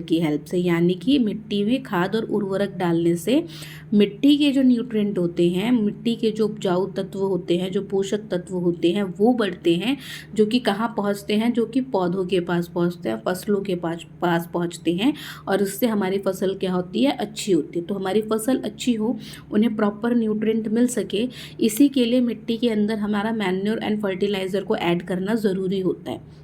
की हेल्प से, यानी कि मिट्टी में खाद और उर्वरक डालने से मिट्टी के जो न्यूट्रिएंट होते हैं, मिट्टी के जो उपजाऊ तत्व होते हैं, जो पोषक तत्व होते हैं वो बढ़ते हैं, जो कि कहाँ पहुँचते हैं, जो कि पौधों के पास पहुँचते हैं, फसलों के पास पहुँचते हैं, और उससे हमारी फसल क्या होती है, अच्छी होती है। तो हमारी फसल अच्छी हो, उन्हें प्रॉपर न्यूट्रिएंट मिल सके, इसी के लिए मिट्टी के अंदर हमारा मैन्योर एंड फर्टिलाइज़र को ऐड करना ज़रूरी होता है।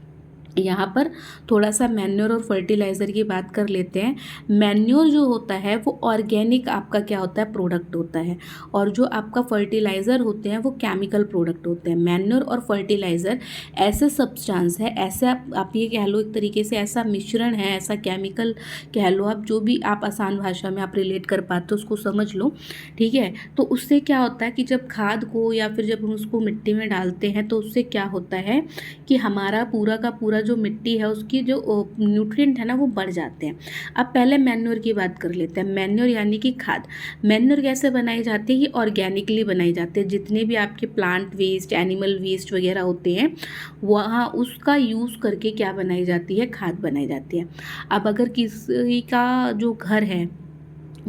यहाँ पर थोड़ा सा मैन्योर और फर्टिलाइज़र की बात कर लेते हैं। मैन्योर जो होता है वो ऑर्गेनिक आपका क्या होता है, प्रोडक्ट होता है, और जो आपका फर्टिलाइज़र होते हैं वो केमिकल प्रोडक्ट होते हैं। मैन्योर और फर्टिलाइज़र ऐसे सब्सटेंस है, ऐसे आप ये कह लो एक तरीके से ऐसा मिश्रण है, ऐसा केमिकल कह लो आप, जो भी आप आसान भाषा में आप रिलेट कर पाते हो उसको समझ लो, ठीक है। तो उससे क्या होता है कि जब खाद को या फिर जब हम उसको मिट्टी में डालते हैं तो उससे क्या होता है कि हमारा पूरा का पूरा जो मिट्टी है उसकी जो न्यूट्रिएंट है ना वो बढ़ जाते हैं। अब पहले मैन्योर की बात कर लेते हैं। मैन्योर यानी कि खाद। मैन्योर कैसे बनाई जाती है, ये ऑर्गेनिकली बनाई जाती है। जितने भी आपके प्लांट वेस्ट, एनिमल वेस्ट वगैरह होते हैं वहाँ उसका यूज़ करके क्या बनाई जाती है, खाद बनाई जाती है। अब अगर किसी का जो घर है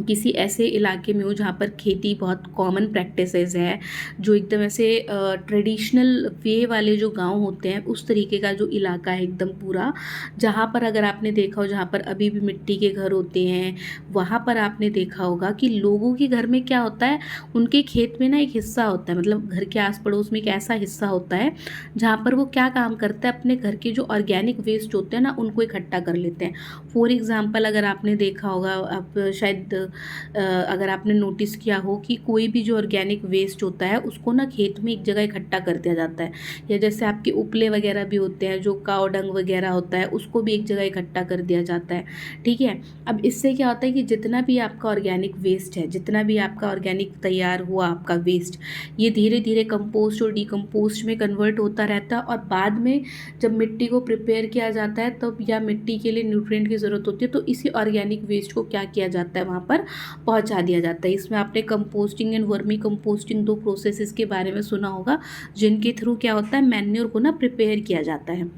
किसी ऐसे इलाके में हो जहाँ पर खेती बहुत कॉमन प्रैक्टिसेस है, जो एकदम ऐसे ट्रेडिशनल वे वाले जो गांव होते हैं उस तरीके का जो इलाका है एकदम पूरा, जहाँ पर अगर आपने देखा हो जहाँ पर अभी भी मिट्टी के घर होते हैं, वहाँ पर आपने देखा होगा कि लोगों के घर में क्या होता है, उनके खेत में ना एक हिस्सा होता है, मतलब घर के आस पड़ोस में एक ऐसा हिस्सा होता है जहाँ पर वो क्या काम करता है, अपने घर के जो ऑर्गेनिक वेस्ट होते हैं ना उनको इकट्ठा कर लेते हैं। फॉर एग्ज़ाम्पल अगर आपने देखा होगा, आप शायद अगर आपने नोटिस किया हो कि कोई भी जो ऑर्गेनिक वेस्ट होता है उसको ना खेत में एक जगह इकट्ठा कर दिया जाता है, या जैसे आपके उपले वगैरह भी होते हैं, जो काव डंग वगैरह होता है उसको भी एक जगह इकट्ठा कर दिया जाता है, ठीक है। अब इससे क्या होता है कि जितना भी आपका ऑर्गेनिक वेस्ट है, जितना भी आपका ऑर्गेनिक तैयार हुआ आपका वेस्ट, ये धीरे धीरे कंपोस्ट और डिकम्पोस्ट में कन्वर्ट होता रहता है, और बाद में जब मिट्टी को प्रिपेयर किया जाता है तब, या मिट्टी के लिए न्यूट्रिएंट की ज़रूरत होती है, तो इसी ऑर्गेनिक वेस्ट को क्या किया जाता है, वहाँ पर पहुंचा दिया जाता है। इसमें आपने कंपोस्टिंग एंड वर्मी कंपोस्टिंग दो प्रोसेसेस के बारे में सुना होगा, जिनके थ्रू क्या होता है, मैन्योर को ना प्रिपेयर किया जाता है।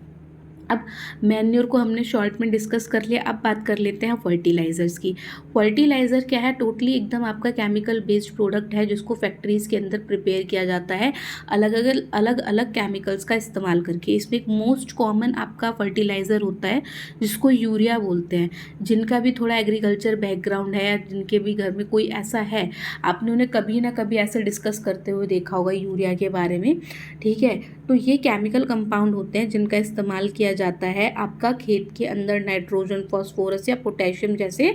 अब मैन्योर को हमने शॉर्ट में डिस्कस कर लिया, अब बात कर लेते हैं फर्टिलाइज़र्स की। फर्टिलाइज़र क्या है, टोटली एकदम आपका केमिकल बेस्ड प्रोडक्ट है, जिसको फैक्ट्रीज़ के अंदर प्रिपेयर किया जाता है अलग अलग केमिकल्स का इस्तेमाल करके। इसमें एक मोस्ट कॉमन आपका फर्टिलाइज़र होता है जिसको यूरिया बोलते हैं। जिनका भी थोड़ा एग्रीकल्चर बैकग्राउंड है, या जिनके भी घर में कोई ऐसा है, आपने उन्हें कभी ना कभी ऐसे डिस्कस करते हुए देखा होगा यूरिया के बारे में, ठीक है। तो ये केमिकल कंपाउंड होते हैं जिनका इस्तेमाल किया जाता है आपका खेत के अंदर नाइट्रोजन, फास्फोरस या पोटेशियम जैसे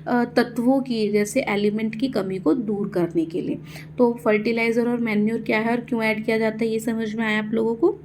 तत्वों की, जैसे एलिमेंट की कमी को दूर करने के लिए। तो फर्टिलाइज़र और मैन्योर क्या है और क्यों ऐड किया जाता है, ये समझ में आया आप लोगों को।